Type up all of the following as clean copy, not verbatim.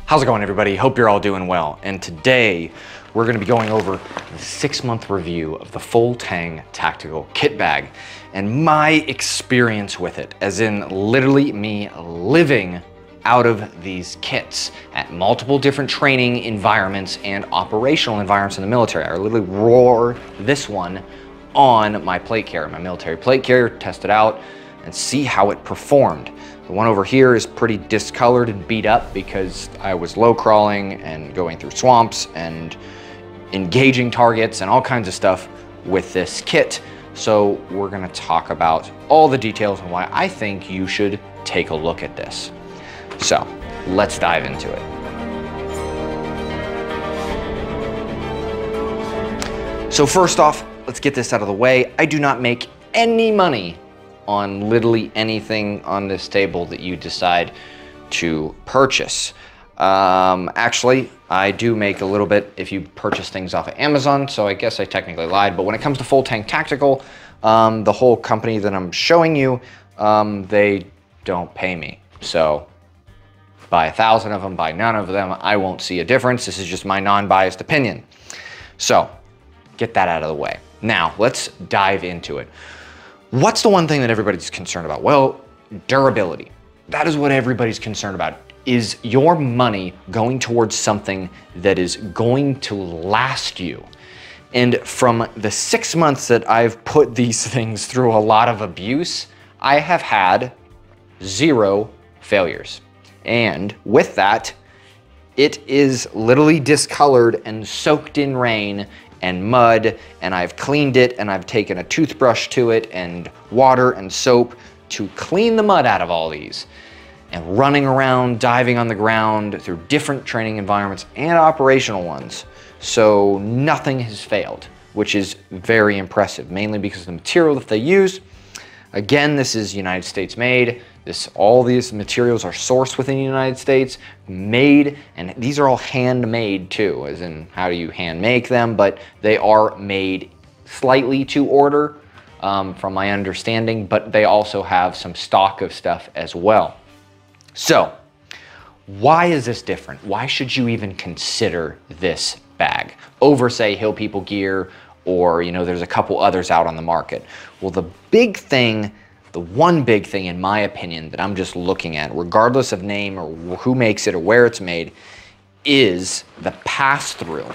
How's it going, everybody? Hope you're all doing well. And today we're going to be going over the 6-month review of the FullTang Tactical Kit Bag and my experience with it, as in literally me living out of these kits at multiple different training environments and operational environments in the military. I literally roar this one on my plate carrier, my military plate carrier, test it out and see how it performed. The one over here is pretty discolored and beat up because I was low crawling and going through swamps and engaging targets and all kinds of stuff with this kit. So we're gonna talk about all the details and why I think you should take a look at this. So let's dive into it. So first off, let's get this out of the way. I do not make any money on literally anything on this table that you decide to purchase. Actually, I do make a little bit if you purchase things off of Amazon, so I guess I technically lied. But when it comes to FullTang Tactical, the whole company that I'm showing you, they don't pay me. So buy 1,000 of them, buy none of them, I won't see a difference. This is just my non-biased opinion. So get that out of the way. Now let's dive into it. What's the one thing that everybody's concerned about? Well, durability. That is what everybody's concerned about. Is your money going towards something that is going to last you? And from the 6 months that I've put these things through a lot of abuse, I have had 0 failures. And with that, it is literally discolored and soaked in rain and mud, and I've cleaned it, and I've taken a toothbrush to it and water and soap to clean the mud out of all these, and running around, diving on the ground through different training environments and operational ones. So nothing has failed, which is very impressive, mainly because of the material that they use. Again, this is United States made. All these materials are sourced within the United States, made, and these are all handmade too, as in how do you hand make them, but they are made slightly to order from my understanding, but they also have some stock of stuff as well. So why is this different? Why should you even consider this bag over, say, Hill People gear, or there's a couple others out on the market? Well, the one big thing in my opinion that I'm just looking at, regardless of name or who makes it or where it's made, is the pass-through.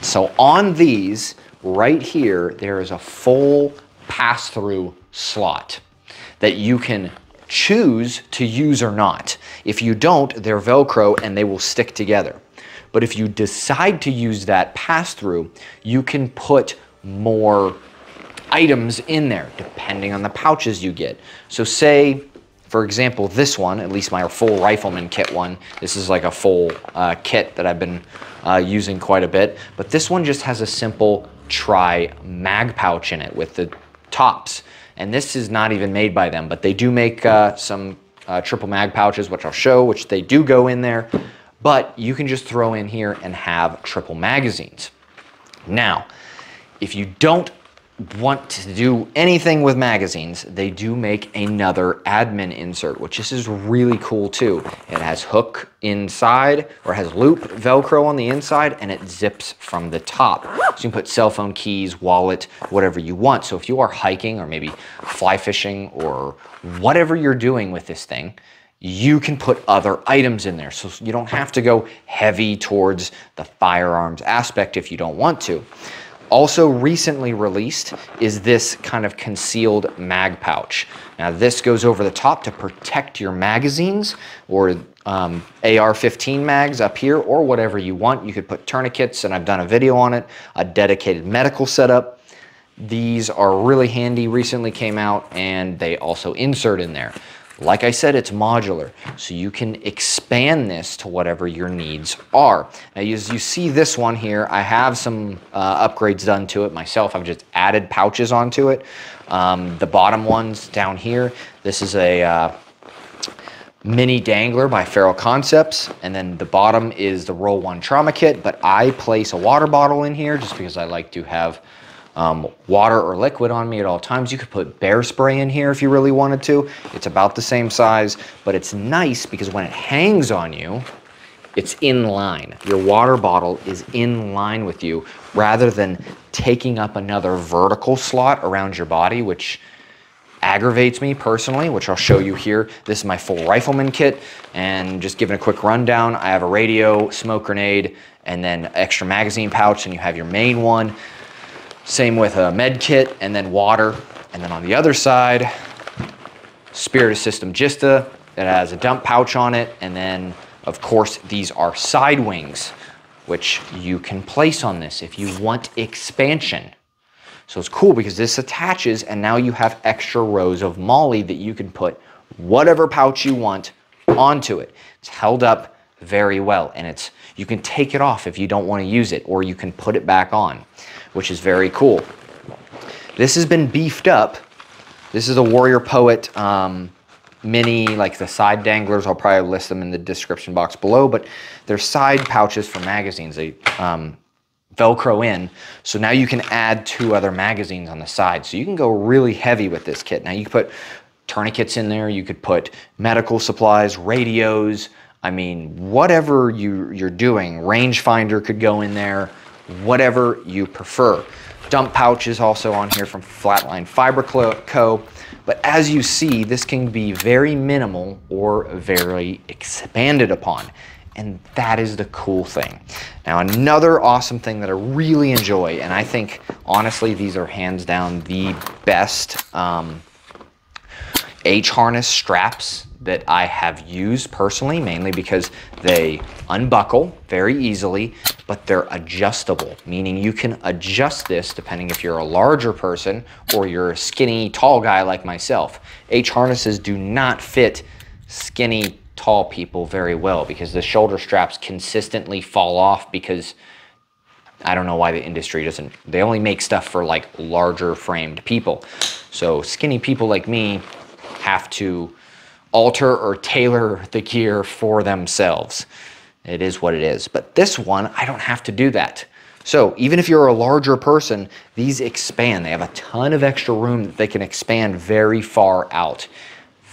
So on these right here, there is a full pass-through slot that you can choose to use or not. If you don't, they're Velcro and they will stick together. But if you decide to use that pass-through, you can put more items in there depending on the pouches you get. So say, for example, this one, at least my full rifleman kit one, this is like a full kit that I've been using quite a bit, but this one just has a simple tri mag pouch in it with the tops. And this is not even made by them, but they do make some triple mag pouches, which I'll show, which they do go in there, but you can just throw in here and have triple magazines. Now, if you don't want to do anything with magazines, they do make another admin insert, which this is really cool too. It has hook inside, or has loop Velcro on the inside, and it zips from the top. So you can put cell phone keys, wallet, whatever you want. So if you are hiking or maybe fly fishing or whatever you're doing with this thing, you can put other items in there. So you don't have to go heavy towards the firearms aspect if you don't want to. Also recently released is this kind of concealed mag pouch. Now this goes over the top to protect your magazines, or AR-15 mags up here, or whatever you want. You could put tourniquets, and I've done a video on it, a dedicated medical setup. These are really handy, recently came out, and they also insert in there. Like I said, it's modular, so you can expand this to whatever your needs are. Now, as you see this one here, I have some upgrades done to it myself. I've just added pouches onto it. The bottom ones down here, this is a mini dangler by Feral Concepts, and then the bottom is the Roll 1 trauma kit, but I place a water bottle in here just because I like to have water or liquid on me at all times. You could put bear spray in here if you really wanted to. It's about the same size, but it's nice because when it hangs on you, it's in line. Your water bottle is in line with you rather than taking up another vertical slot around your body, which aggravates me personally, which I'll show you here. This is my full rifleman kit, and just giving a quick rundown, I have a radio, smoke grenade, and then extra magazine pouch, and you have your main one. Same with a med kit, and then water. And then on the other side, Spirit System Gista that has a dump pouch on it, and then of course these are side wings, which you can place on this if you want expansion. So it's cool because this attaches and now you have extra rows of MOLLE that you can put whatever pouch you want onto it. It's held up very well, and you can take it off if you don't want to use it, or you can put it back on, which is very cool. This has been beefed up. This is a Warrior Poet mini, like the side danglers. I'll probably list them in the description box below, but they're side pouches for magazines. They Velcro in, so now you can add 2 other magazines on the side. So you can go really heavy with this kit. Now you can put tourniquets in there, you could put medical supplies, radios, I mean, whatever you're doing. Rangefinder could go in there, whatever you prefer. Dump pouch is also on here from Flatline Fiber Co. But as you see, this can be very minimal or very expanded upon. And that is the cool thing. Now, another awesome thing that I really enjoy, and I think, honestly, these are hands down the best H-harness straps that I have used personally, mainly because they unbuckle very easily, but they're adjustable, meaning you can adjust this depending if you're a larger person or you're a skinny, tall guy like myself. H-harnesses do not fit skinny, tall people very well because the shoulder straps consistently fall off because I don't know why the industry doesn't, they only make stuff for like larger framed people. So skinny people like me have to alter or tailor the gear for themselves. It is what it is. But this one, I don't have to do that. So even if you're a larger person, these expand. They have a ton of extra room that they can expand very far out.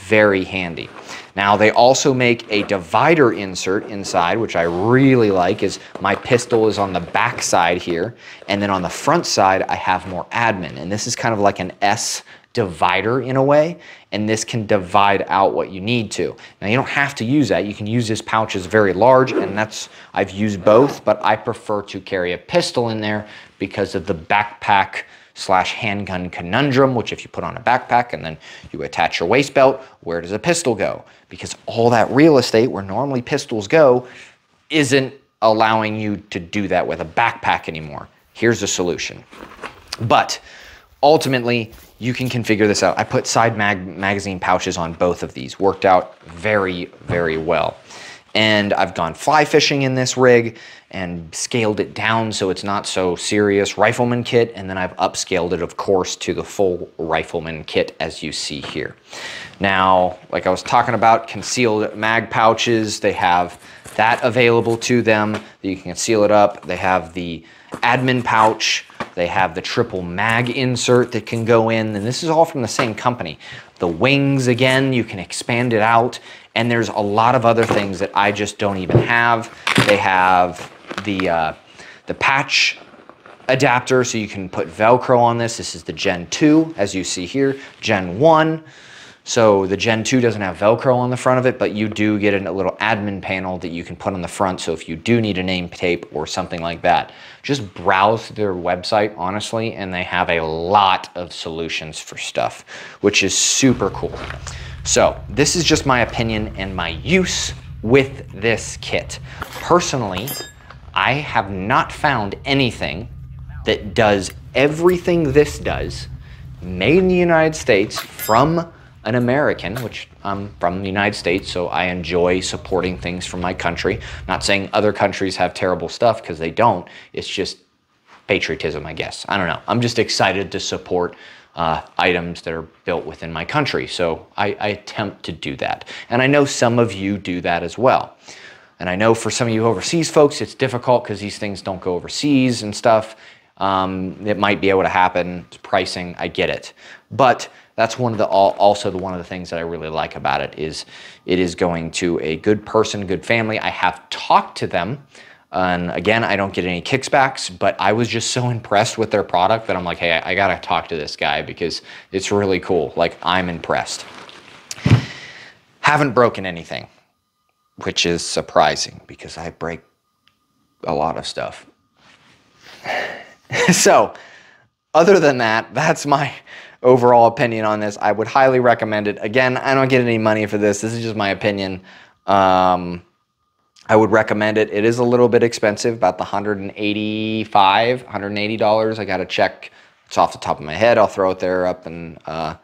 Very handy. Now they also make a divider insert inside, which I really like, is my pistol is on the back side here, and then on the front side I have more admin, and this is kind of like an S divider in a way, and this can divide out what you need to. Now you don't have to use that. You can use this pouch as very large, and I've used both, but I prefer to carry a pistol in there because of the backpack / handgun conundrum, which if you put on a backpack and then you attach your waist belt, where does a pistol go? Because all that real estate where normally pistols go isn't allowing you to do that with a backpack anymore. Here's the solution. But ultimately, you can configure this out. I put side magazine pouches on both of these. Worked out very, very well. And I've gone fly fishing in this rig and scaled it down so it's not so serious rifleman kit, and then I've upscaled it, of course, to the full rifleman kit as you see here. Now, like I was talking about, concealed mag pouches, they have that available to them. You can seal it up. They have the admin pouch. They have the triple mag insert that can go in, and this is all from the same company. The wings, again, you can expand it out, and there's a lot of other things that I just don't even have. They have the patch adapter, so you can put Velcro on this. This is the Gen 2, as you see here, Gen 1. So the Gen 2 doesn't have Velcro on the front of it, but you do get a little admin panel that you can put on the front, so if you do need a name tape or something like that, just browse their website, honestly, and they have a lot of solutions for stuff, which is super cool. So this is just my opinion and my use with this kit. Personally, I have not found anything that does everything this does, made in the United States from an American, which I'm from the United States, so I enjoy supporting things from my country. Not saying other countries have terrible stuff, because they don't. It's just patriotism, I guess. I don't know. I'm just excited to support items that are built within my country, so I attempt to do that. And I know some of you do that as well. And I know for some of you overseas folks, it's difficult because these things don't go overseas and stuff. It might be able to happen. It's pricing, I get it. But that's one of the things that I really like about it is going to a good person, good family. I have talked to them. And again, I don't get any kickbacks, but I was just so impressed with their product that I'm like, hey, I gotta talk to this guy because it's really cool. Like, I'm impressed. Haven't broken anything, which is surprising because I break a lot of stuff. So, other than that, that's my overall opinion on this. I would highly recommend it. Again, I don't get any money for this. This is just my opinion. I would recommend it. It is a little bit expensive, about the $180. I got to check. It's off the top of my head. I'll throw it there up in the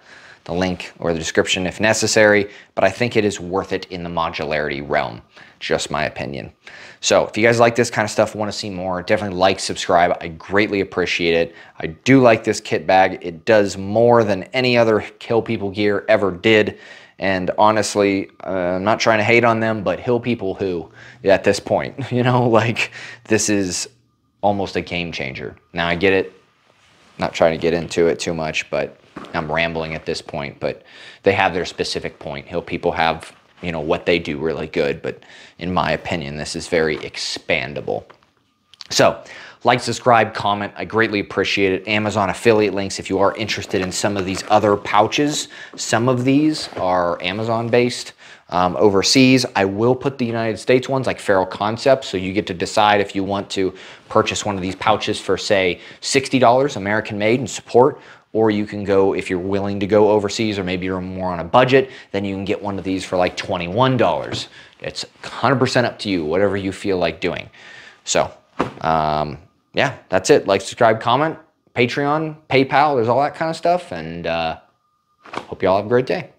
link or the description if necessary, but I think it is worth it in the modularity realm. Just my opinion. So if you guys like this kind of stuff, want to see more, definitely like, subscribe. I greatly appreciate it. I do like this kit bag. It does more than any other Hill People gear ever did. And honestly, I'm not trying to hate on them, but Hill People who at this point, you know, like this is almost a game changer. Now I get it. Not trying to get into it too much, but I'm rambling at this point, but they have their specific point. Hill People have, you know, what they do really good, but in my opinion, this is very expandable. So, like, subscribe, comment. I greatly appreciate it. Amazon affiliate links if you are interested in some of these other pouches. Some of these are Amazon-based. Overseas, I will put the United States ones like Feral Concepts, so you get to decide if you want to purchase one of these pouches for, say, $60, American-made, and support, or you can go, if you're willing to go overseas or maybe you're more on a budget, then you can get one of these for like $21. It's 100% up to you, whatever you feel like doing. So, yeah, that's it. Like, subscribe, comment, Patreon, PayPal, there's all that kind of stuff, and hope you all have a great day.